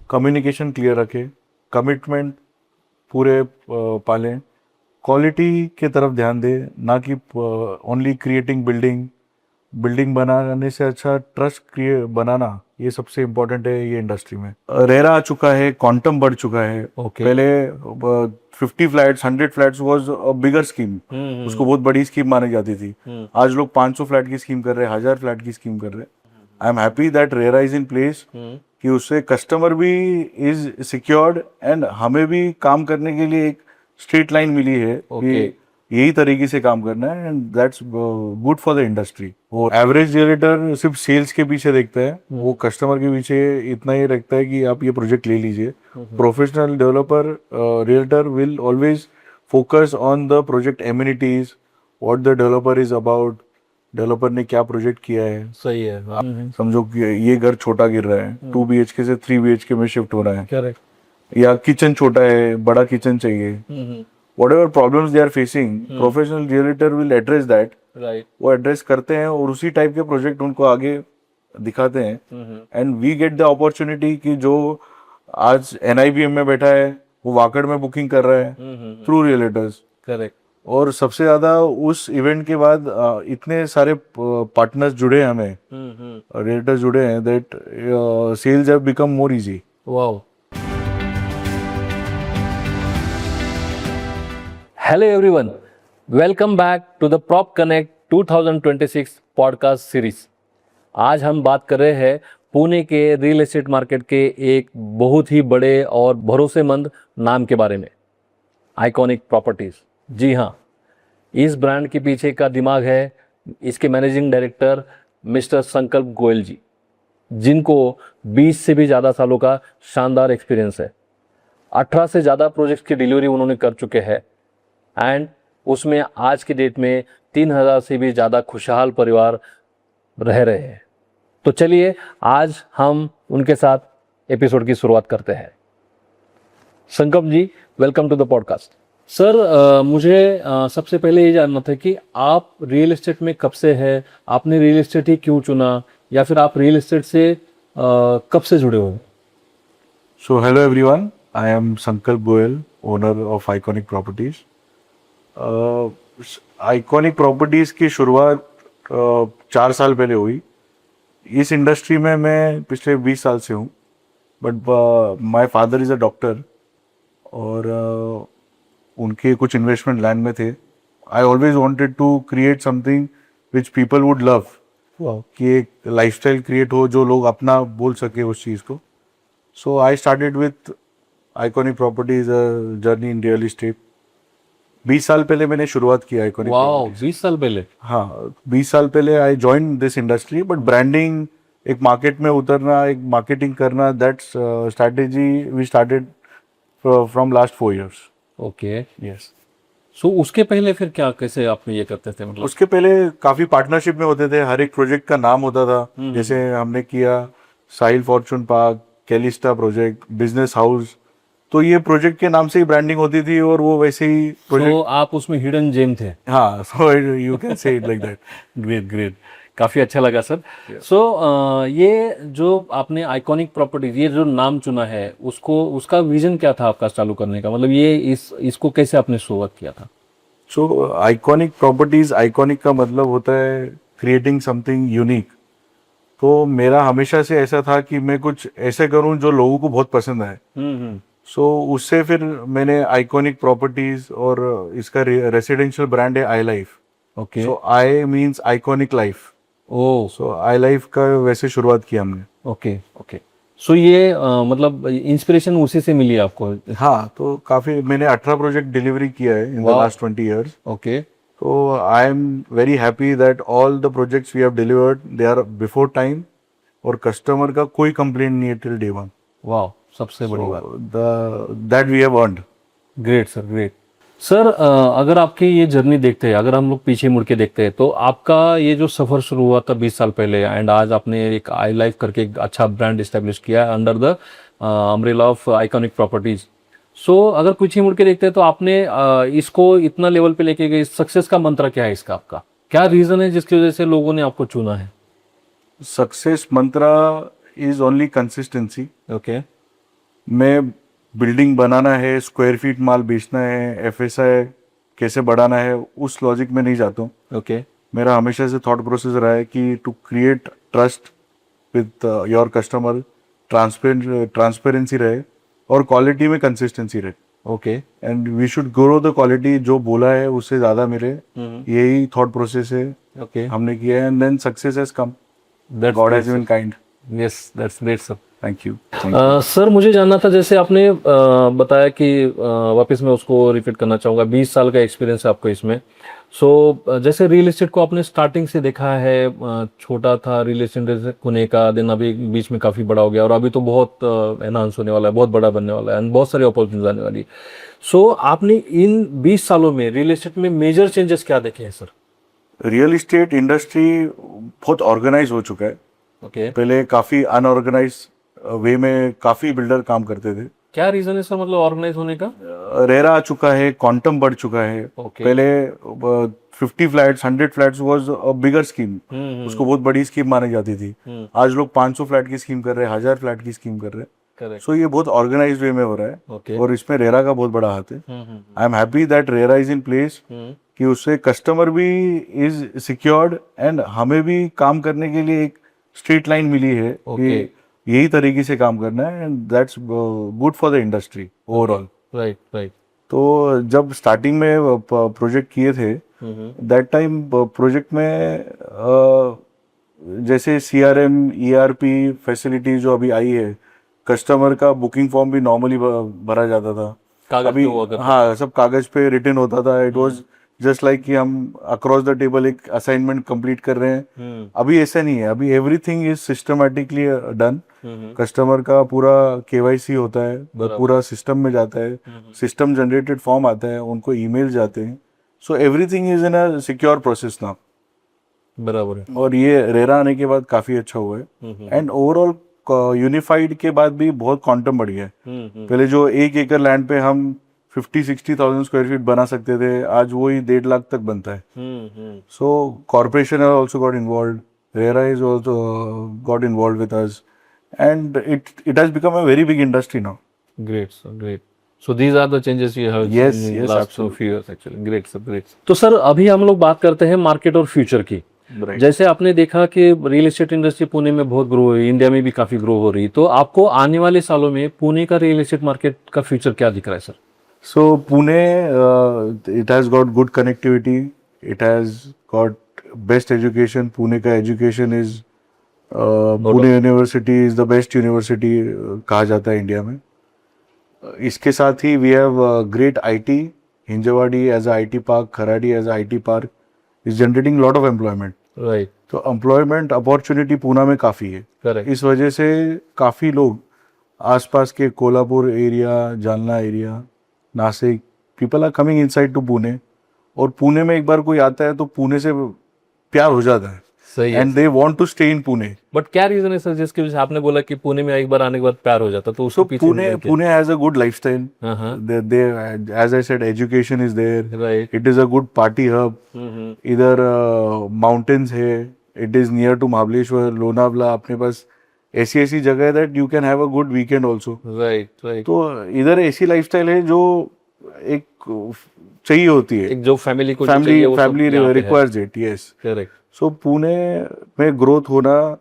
Communication clear रखें, commitment पूरे पालें, क्वालिटी के तरफ ध्यान दें, ना कि ओनली क्रिएटिंग बिल्डिंग बनाने से अच्छा ट्रस्ट क्रिएट बनाना, ये सबसे इम्पोर्टेंट है ये इंडस्ट्री में। रेरा आ चुका है, क्वांटम बढ़ चुका है। पहले 50 flats 100 flats was a bigger scheme, उसको बहुत बड़ी स्कीम मानी जाती थी। आज लोग 500 फ्लैट की स्कीम कर रहे हैं, 1000 फ्लैट की स्कीम कर रहे हैं। I am happy that RERA is in place, कि उससे कस्टमर भी इज सिक्योर्ड एंड हमें भी काम करने के लिए एक स्ट्रेट लाइन मिली है कि यही तरीके से काम करना है, and that's good for the industry. वो एवरेज रियल्टर सिर्फ सेल्स के पीछे देखता है, वो कस्टमर के पीछे इतना ही रखता है कि आप ये प्रोजेक्ट ले लीजिए। Professional developer realtor will always focus on the project amenities, what the developer is about, developer ने क्या प्रोजेक्ट किया है। सही है। समझो कि ये घर छोटा गिर रहा है, 2 BHK से 3 BHK में शिफ्ट हो रहा है, करेक्ट। या किचन छोटा है, बड़ा किचन चाहिए। whatever problems they are facing, professional realtor will address that, right. वो एड्रेस करते हैं और उसी टाइप के प्रोजेक्ट उनको आगे दिखाते हैं। And we get the opportunity कि जो आज NIBM में बैठा है वो वाकड़ में बुकिंग कर रहा है थ्रू रियलेटर्स। करेक्ट। और सबसे ज्यादा उस इवेंट के बाद इतने सारे पार्टनर्स जुड़े हैं, हमें रियलेटर्स जुड़े हैं, that sales have become more easy. Wow. Hello everyone, welcome back to the Prop Connect 2026 podcast series. आज हम बात कर रहे हैं पुणे के रियल एस्टेट मार्केट के एक बहुत ही बड़े और भरोसेमंद नाम के बारे में, आइकॉनिक प्रॉपर्टीज। जी हाँ, इस ब्रांड के पीछे का दिमाग है इसके मैनेजिंग डायरेक्टर मिस्टर संकल्प गोयल जी, जिनको 20 से भी ज़्यादा सालों का शानदार एक्सपीरियंस है। 18 से ज़्यादा प्रोजेक्ट्स की डिलीवरी उन्होंने कर चुके हैं, एंड उसमें आज के डेट में 3000 से भी ज़्यादा खुशहाल परिवार रह रहे हैं। तो चलिए आज हम उनके साथ एपिसोड की शुरुआत करते हैं। Sankalp ji, welcome to the podcast. Sir, मुझे सबसे पहले ये जानना था कि आप रियल एस्टेट में कब से हैं, आपने रियल एस्टेट ही क्यों चुना, या फिर आप रियल एस्टेट से कब से जुड़े हुए हैं? So hello everyone, I am Sankalp Goyal, owner of iconic properties. Iconic properties की शुरुआत 4 साल पहले हुई। इस इंडस्ट्री में मैं पिछले 20 साल से हूँ, but my father is a doctor, और उनके कुछ इन्वेस्टमेंट लैंड में थे। I always wanted to create something which people would love, कि एक लाइफस्टाइल क्रिएट हो जो लोग अपना बोल सके उस चीज़ को। So I started with iconic properties journey in real estate. 20 साल पहले मैंने शुरुआत की आइकॉनिक। वाओ, 20 साल पहले? हाँ, 20 साल पहले I join this industry, but branding, एक मार्केट में उतरना, एक मार्केटिंग करना, that's strategy we started from last 4 years। Okay. Yes. So उसके पहले फिर क्या, कैसे आप ये करते थे? मतलब उसके पहले काफी पार्टनरशिप में होते थे, हर एक प्रोजेक्ट का नाम होता था। जैसे हमने किया Sahil fortune park, Calista project, business house, तो ये प्रोजेक्ट के नाम से ही ब्रांडिंग होती थी, और वो वैसे ही प्रोजेक्ट। तो आप उसमें हिडन जेम थे? हाँ, so you can say it like that. Great great, काफ़ी अच्छा लगा सर। सो ये जो आपने आइकॉनिक प्रॉपर्टीज, ये जो नाम चुना है, उसको, उसका विजन क्या था आपका चालू करने का? मतलब ये इसको कैसे आपने शुरुआत किया था? सो आइकॉनिक प्रॉपर्टीज, आइकॉनिक का मतलब होता है क्रिएटिंग समथिंग यूनिक। तो मेरा हमेशा से ऐसा था कि मैं कुछ ऐसे करूं जो लोगों को बहुत पसंद आए। सो उससे फिर मैंने आइकॉनिक प्रॉपर्टीज, और इसका रेसिडेंशियल ब्रांड है I life. Okay. So I means iconic life. Oh, so I life का वैसे शुरुआत की हमने। Okay okay. सो ये मतलब इंस्पिरेशन उसी से मिली आपको? हाँ, तो काफी मैंने 18 प्रोजेक्ट डिलीवरी किया है in the last 20 years। Okay. तो I am very happy that all the projects we have delivered, they are before time, और कस्टमर का कोई कंप्लेंट नहीं है टिल डे 1। वाह, सबसे बड़ी बात। That we have earned. Great sir, great. Sir, अगर आपकी ये जर्नी देखते हैं, अगर हम लोग पीछे मुड़ के देखते हैं, तो आपका ये जो सफ़र शुरू हुआ था 20 साल पहले, एंड आज आपने एक आई लाइफ करके एक अच्छा ब्रांड इस्टेब्लिश किया है under the umbrella of iconic properties. So अगर पीछे मुड़ के देखते हैं, तो आपने इसको इतना लेवल पे लेके गए, सक्सेस का मंत्र क्या है इसका? आपका क्या रीज़न है जिसकी वजह से लोगों ने आपको चुना है? Success Mantra is only consistency. Okay. मैं बिल्डिंग बनाना है, स्क्वायर फीट माल बेचना है, एफएसआई कैसे बढ़ाना है, उस लॉजिक में नहीं जाता हूँ. ओके. मेरा हमेशा से थॉट प्रोसेस रहा है कि to create trust with your customer, transparency रहे और क्वालिटी में कंसिस्टेंसी रहे. Okay. And we should grow the quality. जो बोला है उससे ज़्यादा मिले, यही थॉट प्रोसेस है. ओके. हमने किया है and then success has come. That's God has been kind. Yes, that's great sir. Thank you. Sir मुझे जानना था, जैसे आपने बताया कि वापस मैं उसको रिपीट करना चाहूँगा, 20 साल का एक्सपीरियंस है आपको इसमें. सो जैसे रियल एस्टेट को आपने स्टार्टिंग से देखा है, छोटा था रियल एस्टेट होने का, दिन अभी बीच में काफ़ी बड़ा हो गया और अभी तो बहुत एनहांस होने वाला है, बहुत बड़ा बनने वाला है एंड बहुत सारी अपॉर्चुनिटीज आने वाली है. सो आपने इन 20 सालों में रियल एस्टेट में मेजर चेंजेस क्या देखे हैं सर? रियल इस्टेट इंडस्ट्री बहुत ऑर्गेनाइज हो चुका है. ओके. पहले काफ़ी अनऑर्गेनाइज वे में काफ़ी बिल्डर काम करते थे. क्या रीज़न है सर, मतलब ऑर्गेनाइज होने का? रेरा आ चुका है, क्वांटम बढ़ चुका है. Okay. पहले 50 flats, 100 flats was a bigger scheme. उसको बहुत बड़ी स्कीम मानी जाती थी. आज लोग 500 फ्लैट की स्कीम कर रहे हैं, 1000 फ्लैट की स्कीम कर रहे हैं. करेक्ट. सो ये बहुत ऑर्गेनाइज वे में हो रहा है. ओके. और इसमें रेरा का बहुत बड़ा हाथ है. I am happy that RERA is in place, कि उससे कस्टमर भी इज सिक्योर्ड एंड हमें भी काम करने के लिए एक स्ट्रेट लाइन मिली है कि यही तरीके से काम करना है. And that's good for the industry overall. Right, right. तो जब स्टार्टिंग में प्रोजेक्ट किए थे, दैट टाइम प्रोजेक्ट में जैसे CRM, ERP फैसिलिटी जो अभी आई है, कस्टमर का बुकिंग फॉर्म भी नॉर्मली भरा जाता था. कागज अभी पे हुआ करता हाँ, सब कागज पे रिटन होता था. इट वाज जस्ट लाइक कि हम अक्रॉस द टेबल एक असाइनमेंट कंप्लीट कर रहे हैं. अभी ऐसा नहीं है. अभी everything is systematically done. Customer का पूरा KYC होता है, वो पूरा सिस्टम में जाता है. सिस्टम जनरेटेड फॉर्म आता है, उनको ईमेल जाते हैं. So everything is in a secure process now. बराबर है. और ये रेरा आने के बाद काफी अच्छा हुआ है. एंड ओवरऑल यूनिफाइड के बाद भी बहुत क्वांटम बढ़ गया है. पहले जो 1 एकड़ लैंड पे हम 50-60,000 स्क्वायर फीट बना सकते थे, आज वो ही 1.5 लाख तक बनता है. So corporation has also got involved. RERA is also got involved with us and it has become a very big industry now. Great, sir. Great. So these are the changes you have Yes, seen in yes, last absolutely. few years actually. Great, sir. Great. तो sir अभी हम लोग बात करते हैं market और future की. Right. जैसे आपने देखा कि रियल एस्टेट इंडस्ट्री पुणे में बहुत ग्रो हुई, इंडिया में भी काफी ग्रो हो रही, तो आपको आने वाले सालों में पुणे का रियल एस्टेट मार्केट का फ्यूचर क्या दिख रहा है sir? So Pune, it has got good connectivity. It has got best education. Pune का education is Pune University is the best university कहा जाता है इंडिया में. इसके साथ ही we have great IT. Hinjawadi as a IT park, Kharadi as a IT park is generating lot of employment. Right. तो employment opportunity Poona में काफ़ी है. करेक्ट. इस वजह से काफ़ी लोग आसपास के Kolhapur area, Jalna area, Nashik, people are coming inside to Pune. और पुणे में एक बार कोई आता है तो पुणे से प्यार हो जाता है. सही है. And they want to stay in Pune. But क्या रीजन है सर जिसकी वजह से आपने बोला कि पुणे में एक बार आने के बाद प्यार हो जाता, तो उसको पीछे Pune has a good lifestyle. They as I said, education is there. Right. It is a good party hub. इधर माउंटेन्स है. It is near to Mahabaleshwar, Lonavala. अपने पास ऐसी जगह है that you can have a good weekend also. Right, right. तो इधर ऐसी लाइफस्टाइल है जो एक चाहिए होती है. एक जो फैमिली को चाहिए वो सब फैमिली यहाँ पे है. Requires it. यस. करेक्ट. सो पुणे में ग्रोथ होना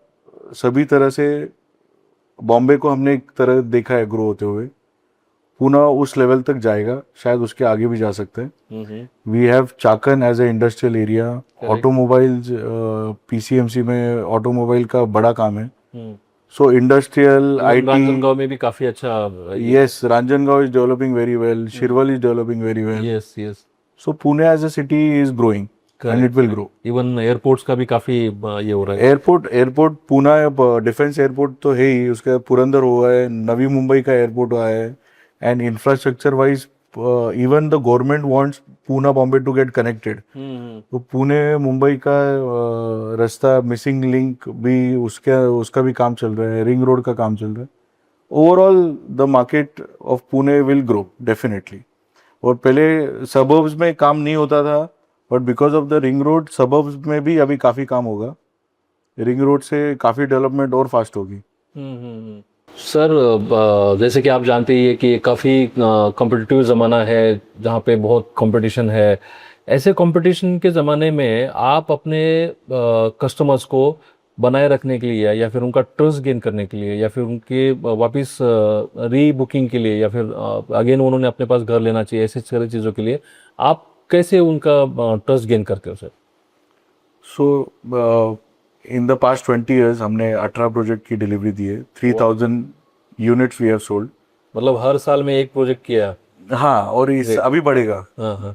सभी तरह से, बॉम्बे को हमने एक तरह देखा है ग्रो होते हुए. पुणे उस लेवल तक जाएगा, शायद उसके आगे भी जा सकते हैं. We have Chakan as a industrial area. Automobiles, PCMC में ऑटोमोबाइल का बड़ा काम है. सो इंडस्ट्रियल, IT. रांजनगांव में भी काफी अच्छा. Yes, Ranjangaon is developing very well. Shirwal is developing very well. Yes, yes. So Pune as a city is growing and it will grow. Even airports का भी काफी ये हो रहा है. एयरपोर्ट पुणे डिफेंस एयरपोर्ट तो है ही, उसका पुरंदर हुआ है, नवी मुंबई का एयरपोर्ट हुआ है. And infrastructure wise even the government wants Pune Bombay to get connected. तो पुणे मुंबई का रास्ता, मिसिंग लिंक भी, उसका भी काम चल रहा है. रिंग रोड का काम चल रहा है. Overall the market of Pune will grow definitely. और पहले सबर्ब्स में काम नहीं होता था, but because of the ring road suburbs में भी अभी काफ़ी काम होगा. रिंग रोड से काफ़ी डेवलपमेंट और फास्ट होगी. सर जैसे कि आप जानते ही है कि काफ़ी कॉम्पिटिटिव ज़माना है जहाँ पे बहुत कंपटीशन है। ऐसे कंपटीशन के ज़माने में आप अपने कस्टमर्स को बनाए रखने के लिए या फिर उनका ट्रस्ट गेन करने के लिए या फिर उनके वापस री बुकिंग के लिए या फिर अगेन उन्होंने अपने पास घर लेना चाहिए, ऐसे सारी चीज़ों के लिए आप कैसे उनका ट्रस्ट गेन करते हो sir? So in the past 20 years हमने 18 प्रोजेक्ट की डिलीवरी दी है, 3000 यूनिट्स वी हैव सोल्ड। मतलब हर साल में एक प्रोजेक्ट किया? हाँ, और इस अभी बढ़ेगा। हाँ हाँ।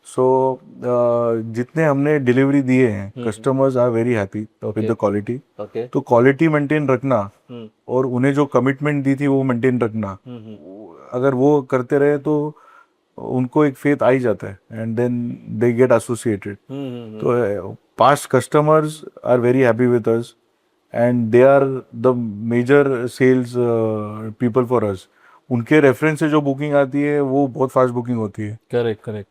सो जितने हमने डिलीवरी दिए हैं, customers are very happy with the quality. Okay. तो क्वालिटी मेंटेन रखना और उन्हें जो कमिटमेंट दी थी वो मेंटेन रखना, अगर वो करते रहे तो उनको एक फेथ आ ही जाता है and then they get associated. तो past customers are very happy with us and they are the major sales people for us. उनके रेफरेंस से जो बुकिंग आती है वो बहुत फास्ट बुकिंग होती है। Correct correct.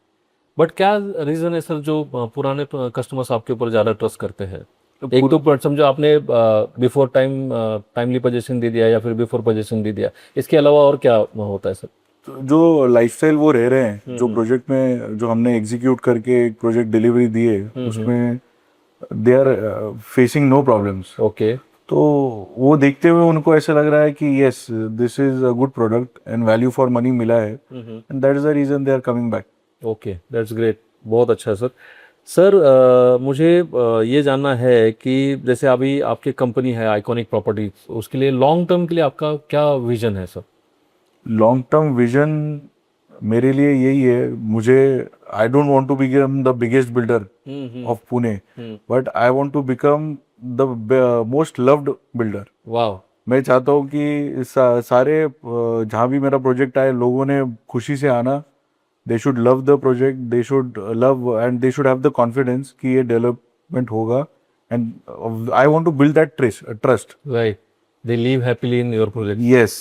बट क्या रीज़न है सर जो पुराने कस्टमर्स आपके ऊपर ज़्यादा ट्रस्ट करते हैं? एक तो समझो आपने बिफोर टाइमली पोजीशन दे दिया या फिर बिफोर पोजीशन दे दिया, इसके अलावा और क्या होता है सर? तो जो लाइफस्टाइल वो रह रहे हैं, जो प्रोजेक्ट में जो हमने एग्जीक्यूट करके एक प्रोजेक्ट डिलीवरी दी है, उसमें they are facing no problems. Okay. तो वो देखते हुए उनको ऐसा लग रहा है कि yes, this is a good product and value for money मिला है, and that is the reason they are coming back. Okay, that's great, बहुत अच्छा सर। सर मुझे ये जानना है कि जैसे अभी आपकी कंपनी है आइकॉनिक प्रॉपर्टीज, उसके लिए लॉन्ग टर्म के लिए आपका क्या विजन है सर? लॉन्ग टर्म विजन मेरे लिए यही है, मुझे I don't want to become the biggest builder of Pune, but I want to become the most loved builder. वाह। मैं चाहता हूँ कि सारे जहाँ भी मेरा प्रोजेक्ट आए, लोगों ने खुशी से आना। They should love the project, they should love and they should have the confidence कि ये डेवलपमेंट होगा, and I want to build that trust. Right, they live happily in your project. Yes,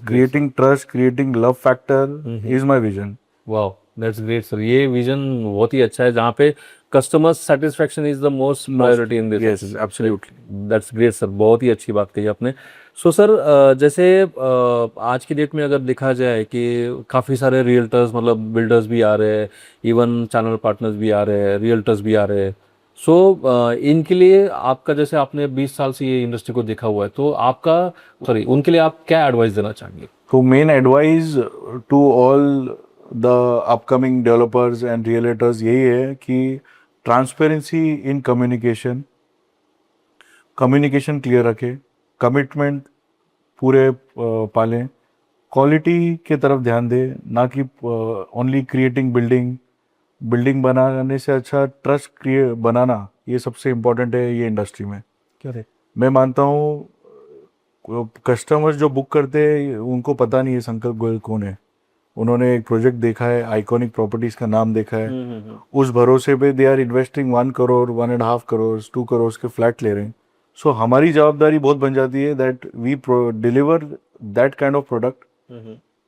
creating trust, creating love factor is my vision. वाह, that's great sir. ये vision बहुत ही अच्छा है जहाँ पे customer satisfaction is the most priority in this. Yes, absolutely. That's great sir, बहुत ही अच्छी बात कही आपने। सो सर जैसे आज की डेट में अगर देखा जाए कि काफ़ी सारे रियल्टर्स मतलब बिल्डर्स भी आ रहे हैं, इवन चैनल पार्टनर्स भी आ रहे हैं, रियल्टर्स भी आ रहे हैं। सो इनके लिए आपका, जैसे आपने 20 साल से ये इंडस्ट्री को देखा हुआ है, तो आपका उनके लिए आप क्या एडवाइस देना चाहेंगे? So main advice to all the upcoming developers and realtors यही है कि transparency in communication clear रखें, commitment पूरे पालें, क्वालिटी के तरफ ध्यान दें, ना कि ओनली क्रिएटिंग बिल्डिंग बनाने से अच्छा ट्रस्ट बनाना ये सबसे इम्पोर्टेंट है ये इंडस्ट्री में। क्या रे? मैं मानता हूँ कस्टमर्स जो बुक करते हैं उनको पता नहीं है संकल्प गोयल कौन है। उन्होंने एक प्रोजेक्ट देखा है, आइकॉनिक प्रॉपर्टीज का नाम देखा है, उस भरोसे पे they are investing 1 crore 1.5 crore 2 crore के फ्लैट ले रहे हैं। सो हमारी जवाबदारी बहुत बन जाती है that we deliver that kind of product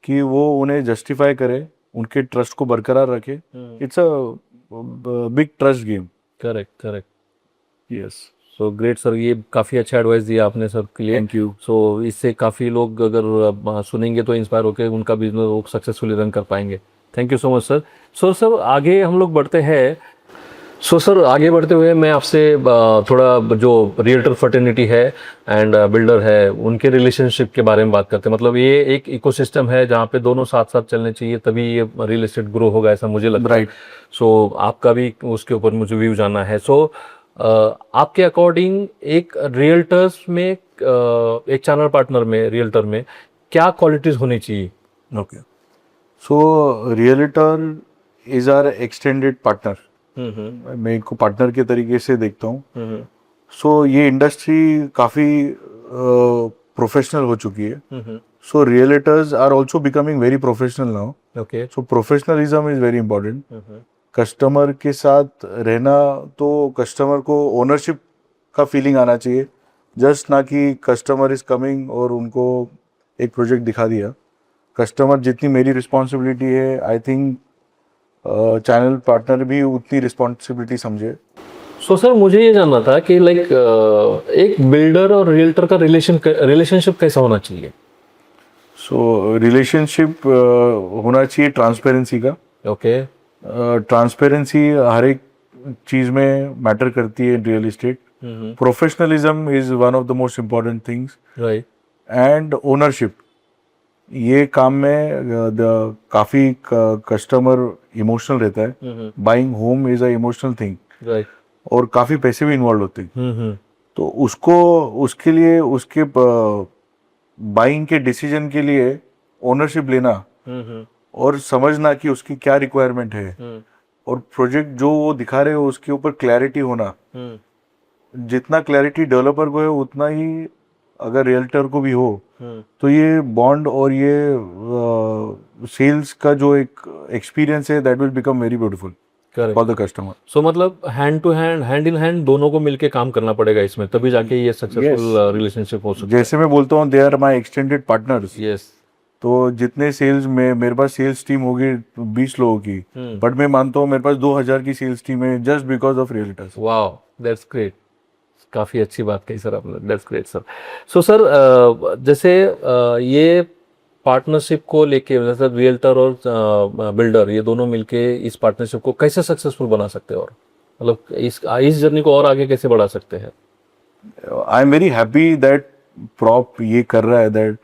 कि वो उन्हें जस्टिफाई करे, उनके ट्रस्ट को बरकरार रखे। It's a big trust game. Correct correct. Yes, so great sir, ये काफ़ी अच्छा एडवाइस दिया आपने सर के लिए। Thank you. सो इससे काफ़ी लोग अगर सुनेंगे तो इंस्पायर होकर उनका बिजनेस वो सक्सेसफुली रन कर पाएंगे। Thank you so much sir. So sir आगे हम लोग बढ़ते हैं। सो सर आगे बढ़ते हुए मैं आपसे थोड़ा जो रियल्टर फर्टर्निटी है एंड बिल्डर है उनके रिलेशनशिप के बारे में बात करते हैं। मतलब ये एक इकोसिस्टम है जहाँ पे दोनों साथ साथ चलने चाहिए, तभी ये रियल एस्टेट ग्रो होगा, ऐसा मुझे लगता है। सो आपका भी उसके ऊपर मुझे व्यू जानना है। सो आपके अकॉर्डिंग एक रियल्टर्स में एक चैनल पार्टनर में रियल्टर में क्या क्वालिटीज होनी चाहिए? Okay, so realtor is our extended partner. मैं इनको पार्टनर के तरीके से देखता हूँ। सो ये इंडस्ट्री काफ़ी प्रोफेशनल हो चुकी है। So realtors are also becoming very professional now. Okay. So professionalism is very important. Customer के साथ रहना तो कस्टमर को ओनरशिप का फीलिंग आना चाहिए, जस्ट ना कि कस्टमर इज कमिंग और उनको एक प्रोजेक्ट दिखा दिया। कस्टमर जितनी मेरी रिस्पॉन्सिबिलिटी है, आई थिंक चैनल पार्टनर भी उतनी रिस्पॉन्सिबिलिटी समझे। सो सर मुझे ये जानना था कि लाइक एक बिल्डर और रियल्टर का रिलेशनशिप कैसा होना चाहिए? सो रिलेशनशिप होना चाहिए ट्रांसपेरेंसी का. ओके. ट्रांसपेरेंसी हर एक चीज में मैटर करती है इन real estate. Professionalism is one of the most important things. Right. And ownership. ये काम में काफी कस्टमर इमोशनल रहता है. Buying home is a emotional thing. Right. और काफी पैसे भी इन्वॉल्व होते हैं. तो उसको उसके लिए उसके बाइंग के डिसीजन के लिए ओनरशिप लेना और समझना कि उसकी क्या रिक्वायरमेंट है और प्रोजेक्ट जो वो दिखा रहे हो उसके ऊपर क्लैरिटी होना. जितना क्लैरिटी डेवलपर को है उतना ही अगर रियल्टर को भी हो तो ये बॉन्ड और ये सेल्स का जो एक एक्सपीरियंस है that will become very beautiful for the customer. So मतलब hand to hand, hand in hand दोनों को मिलके काम करना पड़ेगा इसमें, तभी जाके ये सक्सेसफुल रिलेशनशिप हो सकता है. जैसे मैं बोलता हूँ they are my extended partners. Yes. तो जितने सेल्स में मेरे पास सेल्स टीम होगी 20 लोगों की, बट मैं मानता हूँ मेरे पास 2000 की सेल्स टीम है just because of realtors. Wow, that's great. काफ़ी अच्छी बात कही सर आपने. That's great sir. So sir, जैसे ये पार्टनरशिप को लेके मतलब रियल्टर और बिल्डर ये दोनों मिलके इस पार्टनरशिप को कैसे सक्सेसफुल बना सकते हैं और मतलब इस जर्नी को और आगे कैसे बढ़ा सकते हैं? आई am very happy that prop ये कर रहा है, दैट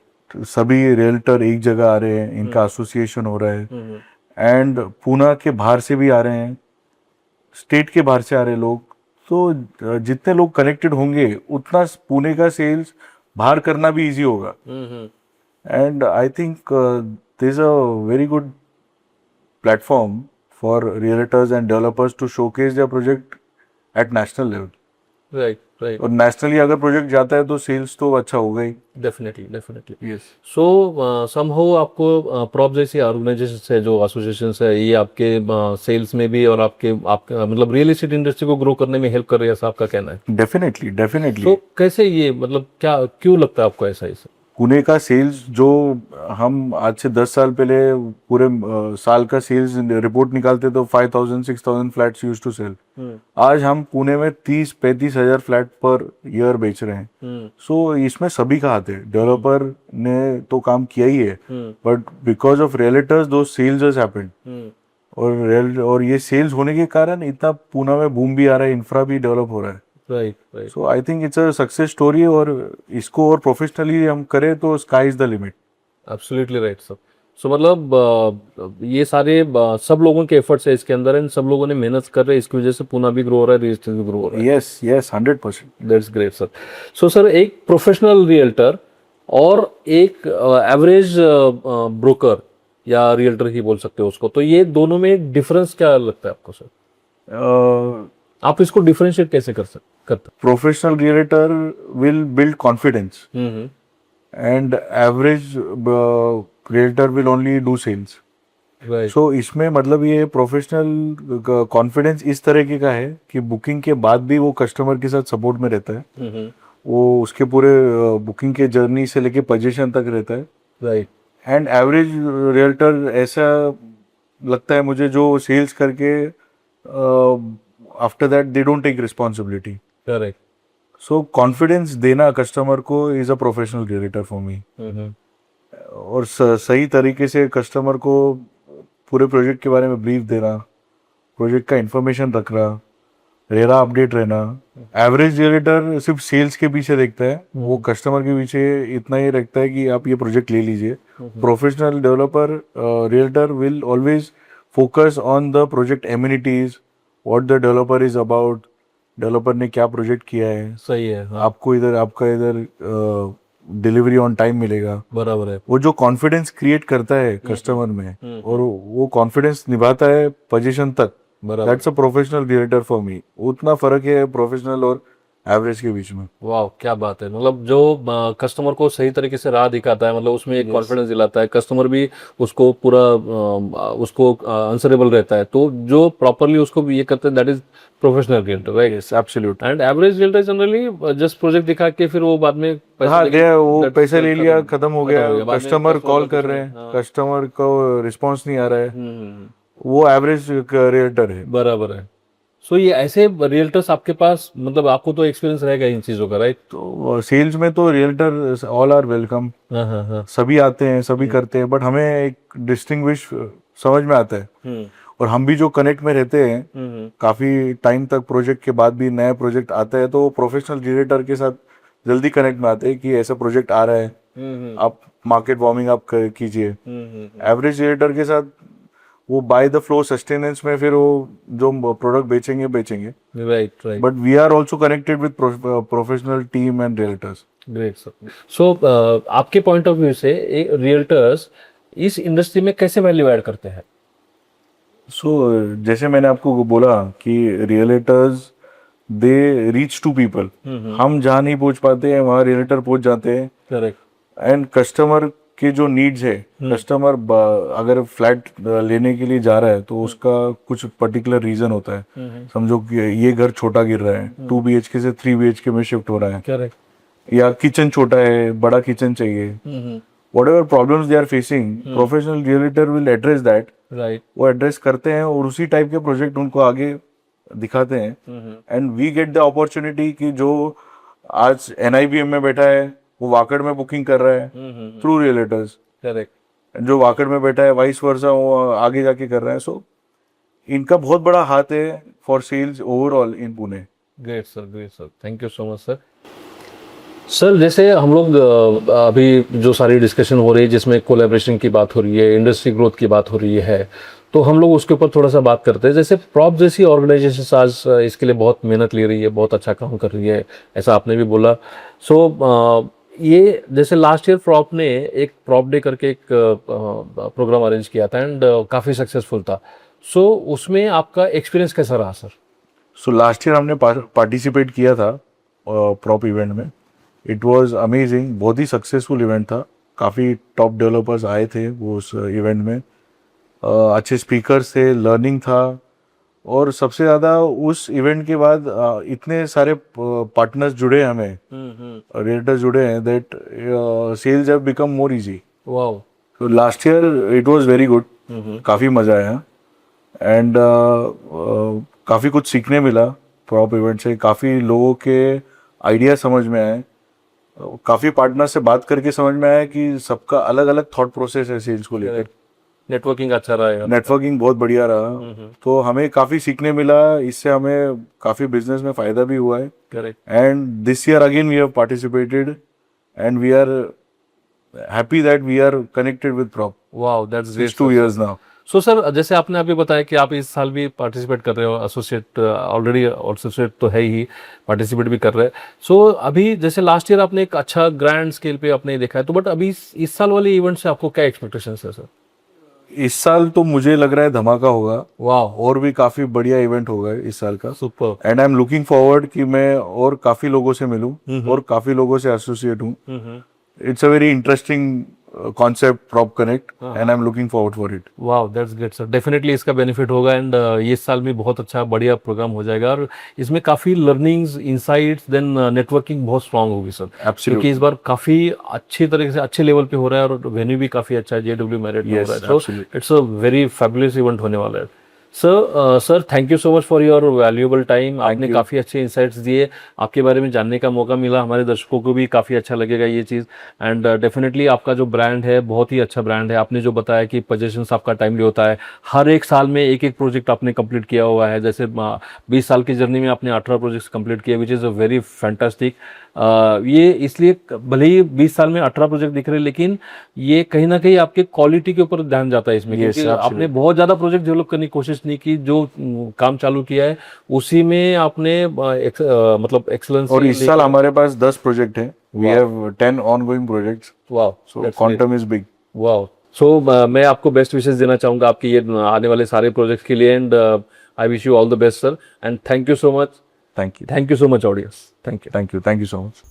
सभी रियल्टर एक जगह आ रहे हैं, इनका एसोसिएशन हो रहा है. एंड पूना के बाहर से भी आ रहे हैं, स्टेट के बाहर से आ रहे हैं लोग. तो जितने लोग कनेक्टेड होंगे उतना पुणे का सेल्स बाहर करना भी इजी होगा. And I think this is a very good platform for realtors and developers to showcase their project at national level. Right. Right. और नेशनली अगर प्रोजेक्ट जाता है तो सेल्स तो अच्छा होगा ही. Definitely. Definitely. Yes. So somehow आपको प्रॉप जैसी ऑर्गेनाइजेशन है, जो एसोसिएशन है, ये आपके सेल्स में भी और आपके मतलब रियल एस्टेट इंडस्ट्री को ग्रो करने में हेल्प कर रही है, ऐसा आपका कहना है? Definitely definitely. तो कैसे ये मतलब क्या क्यों लगता है आपको ऐसा? इसे पुणे का सेल्स जो हम आज से 10 साल पहले पूरे साल का सेल्स रिपोर्ट निकालते तो 5000-6000 फ्लैट्स यूज टू सेल. आज हम पुणे में 30-35 हजार फ्लैट पर ईयर बेच रहे हैं. सो इसमें सभी का हाथ है. डेवलपर ने तो काम किया ही है, बट बिकॉज ऑफ रियल्टर्स दो सेल्स हैज हैपेंड. और ये सेल्स होने के कारण इतना पुणे में बूम भी आ रहा है, इंफ्रा भी डेवलप हो रहा है. Right. Right. So I think it's a success story. और इसको और प्रोफेशनली हम करें तो sky is the limit. Absolutely right sir. So मतलब ये सारे सब लोगों के एफर्ट्स है इसके अंदर, एंड सब लोगों ने मेहनत कर रहे हैं, इसकी वजह से पुणे भी ग्रो हो रहा है, रियल एस्टेट भी ग्रो हो रहा है. Yes yes 100%. That's great sir. So sir, एक प्रोफेशनल रियल्टर और एक एवरेज ब्रोकर या रियल्टर ही बोल सकते हो उसको, तो ये दोनों में डिफरेंस क्या लगता है आपको सर? आप इसको डिफरेंशिएट कैसे करते? Professional realtor will build confidence and average realtor will only do sales. So इसमें मतलब ये प्रोफेशनल कॉन्फिडेंस इस तरीके का है कि बुकिंग के बाद भी वो कस्टमर के साथ सपोर्ट में रहता है. वो उसके पूरे बुकिंग के जर्नी से लेके पोजीशन तक रहता है. राइट. एंड एवरेज रियल्टर ऐसा लगता है मुझे जो सेल्स करके after that they don't take responsibility. Correct. So confidence देना कस्टमर को is a professional realtor for me. और सही तरीके से कस्टमर को पूरे प्रोजेक्ट के बारे में ब्रीफ देना, प्रोजेक्ट का इंफॉर्मेशन रखना, रेरा अपडेट रहना. एवरेज रियल्टर सिर्फ सेल्स के पीछे देखता है, वो कस्टमर के पीछे इतना ही रखता है कि आप ये प्रोजेक्ट ले लीजिए. Professional developer realtor will always focus on the project amenities, what the developer is about, developer ने क्या प्रोजेक्ट किया है. सही है. हाँ. आपको आपका इधर डिलीवरी ऑन टाइम मिलेगा. बराबर है. वो जो कॉन्फिडेंस क्रिएट करता है कस्टमर में और वो कॉन्फिडेंस निभाता है पोजीशन तक, that's a professional realtor for मी. उतना फर्क है प्रोफेशनल और एवरेज के बीच में. वाह, क्या बात है. मतलब जो कस्टमर को सही तरीके से राह दिखाता है, मतलब उसमें एक कॉन्फिडेंस दिलाता है, कस्टमर भी उसको पूरा उसको आंसरेबल रहता है, तो जो प्रॉपरली उसको भी ये करते हैं, that is professional realtor. Right. Yes absolute. And average realtor generally just project दिखा के फिर वो बाद में वो पैसे ले लिया, खत्म हो गया. कस्टमर कॉल कर रहे हैं, कस्टमर को रिस्पॉन्स नहीं आ रहा है, वो एवरेज रियल्टर है. बराबर है. सो ये ऐसे रियल्टर्स आपके पास, मतलब आपको तो एक्सपीरियंस रहेगा इन चीज़ों का, राइट? तो सेल्स में तो रियल्टर ऑल आर वेलकम, हाँ हाँ हाँ। सभी आते हैं, सभी करते हैं, बट हमें एक डिस्टिंग्विश समझ में आता है। और हम भी जो कनेक्ट में रहते हैं काफी टाइम तक, प्रोजेक्ट के बाद भी नया प्रोजेक्ट आता है तो प्रोफेशनल रियल्टर के साथ जल्दी कनेक्ट में आते हैं कि ऐसा प्रोजेक्ट आ रहा है, आप मार्केट वार्मिंग आप कीजिए। एवरेज रियल्टर के साथ वो बाय द फ्लो सस्टेनेंस में फिर वो जो प्रोडक्ट बेचेंगे बेचेंगे, right right. But we are also connected with professional team and realtors. Great sir. So आपके पॉइंट ऑफ व्यू से एक रियल्टर्स इस इंडस्ट्री में कैसे वैल्यू ऐड करते हैं? सो जैसे मैंने आपको बोला कि रियलेटर्स दे रीच टू पीपल, हम जहाँ नहीं पहुंच पाते हैं वहाँ रियलेटर पहुंच जाते हैं। करेक्ट। एंड कस्टमर के जो नीड्स है, कस्टमर अगर फ्लैट लेने के लिए जा रहा है तो उसका कुछ पर्टिकुलर रीजन होता है। समझो कि ये घर छोटा गिर रहा है, 2 BHK से 3 BHK में शिफ्ट हो रहा है, करेक्ट। या किचन छोटा है, बड़ा किचन चाहिए, whatever problems they are facing, professional realtor will address that। Right. वो एड्रेस करते हैं और उसी टाइप के प्रोजेक्ट उनको आगे दिखाते हैं। And we get the opportunity कि जो आज NIBM में बैठा है वो वाकड़ में बुकिंग कर रहा है थ्रू रियलेटर्स। करेक्ट। जो वाकड़ में बैठा है वाइस वर्सा वो आगे जाके कर रहा है। सो इनका बहुत बड़ा हाथ है for sales overall in Pune. Great sir, great sir, thank you so much sir. Sir जैसे हम लोग अभी जो सारी डिस्कशन हो रही है जिसमें कोलैबोरेशन की बात हो रही है, इंडस्ट्री ग्रोथ की बात हो रही है, तो हम लोग उसके ऊपर थोड़ा सा बात करते हैं। जैसे प्रॉप जैसी ऑर्गेनाइजेशन आज इसके लिए बहुत मेहनत ले रही है, बहुत अच्छा काम कर रही है, ऐसा आपने भी बोला। सो ये जैसे लास्ट ईयर प्रॉप ने एक प्रॉप डे करके एक प्रोग्राम अरेंज किया था एंड काफ़ी सक्सेसफुल था। सो उसमें आपका एक्सपीरियंस कैसा रहा सर? सो लास्ट ईयर हमने पार्टिसिपेट किया था प्रॉप इवेंट में। इट वाज अमेजिंग, बहुत ही सक्सेसफुल इवेंट था। काफ़ी टॉप डेवलपर्स आए थे वो उस इवेंट में, अच्छे स्पीकर्स थे, लर्निंग था। और सबसे ज़्यादा उस इवेंट के बाद इतने सारे पार्टनर्स जुड़े हैं, हमें रियल्टर्स जुड़े हैं, that sales have become more easy. Wow. तो last year it was very good, काफ़ी मज़ा आया। एंड काफ़ी कुछ सीखने मिला प्रॉप इवेंट से, काफ़ी लोगों के आइडिया समझ में आए, काफ़ी पार्टनर से बात करके समझ में आया कि सबका अलग अलग थॉट प्रोसेस है सेल्स को लेकर। नेटवर्किंग अच्छा रहा, नेटवर्किंग बहुत बढ़िया रहा, तो हमें काफ़ी सीखने मिला, इससे हमें काफ़ी बिजनेस में फ़ायदा भी हुआ है। Correct. And this year again we have participated and we are happy that we are connected with prop. Wow, that's great. 2 years now. So sir जैसे आपने अभी बताया कि आप इस साल भी पार्टिसिपेट कर रहे हो, एसोसिएट ऑलरेडी एसोसिएट तो है ही, पार्टिसिपेट भी कर रहे हैं। सो अभी जैसे लास्ट ईयर आपने एक अच्छा ग्रैंड स्केल पे आपने देखा है, तो बट अभी इस साल वाले इवेंट से आपको क्या एक्सपेक्टेशन है सर? इस साल तो मुझे लग रहा है धमाका होगा। वाह। और भी काफ़ी बढ़िया इवेंट होगा इस साल का। Super. And I am looking forward कि मैं और काफ़ी लोगों से मिलूं और काफ़ी लोगों से एसोसिएट हूँ। It's a very interesting concept prop connect and I am looking forward for it. वाह, दैट्स ग्रेट सर, डेफिनेटली इसका बेनिफिट होगा एंड ये साल में बहुत अच्छा बढ़िया प्रोग्राम हो जाएगा और इसमें काफ़ी लर्निंग्स, इंसाइट्स, देन नेटवर्किंग बहुत स्ट्रांग होगी सर। क्योंकि इस बार काफ़ी अच्छी तरीके से अच्छे लेवल पे हो रहा है और वेन्यू भी काफ़ी अच्छा है, JW मैरिट में हो रहा है। So it's a very fabulous event होने वाला है। Sir thank you so much for your valuable time. आपने काफ़ी अच्छे इंसाइट्स दिए, आपके बारे में जानने का मौका मिला, हमारे दर्शकों को भी काफ़ी अच्छा लगेगा ये चीज़। एंड डेफिनेटली आपका जो ब्रांड है बहुत ही अच्छा ब्रांड है। आपने जो बताया कि पोजीशंस आपका टाइमली होता है, हर एक साल में एक एक प्रोजेक्ट आपने कंप्लीट किया हुआ है। जैसे 20 साल की जर्नी में आपने 18 प्रोजेक्ट्स कंप्लीट किए, which is a very fantastic. ये इसलिए भले ही 20 साल में 18 प्रोजेक्ट दिख रहे हैं, लेकिन ये कहीं ना कहीं आपके क्वालिटी के ऊपर ध्यान जाता है इसमें। क्योंकि आपने बहुत ज़्यादा प्रोजेक्ट डेवलप करने की कोशिश नहीं की, जो काम चालू किया है उसी में आपने मतलब एक्सेलेंस। और इस साल हमारे पास 10 प्रोजेक्ट हैं। We have 10 ongoing projects. Wow, so quantum is big. Wow. So मैं आपको बेस्ट विशेस देना चाहूँगा आपके ये आने वाले सारे प्रोजेक्ट्स के लिए and I wish you all the best sir and thank you so much. Thank you. Thank you so much audience. Thank you. Thank you. Thank you so much.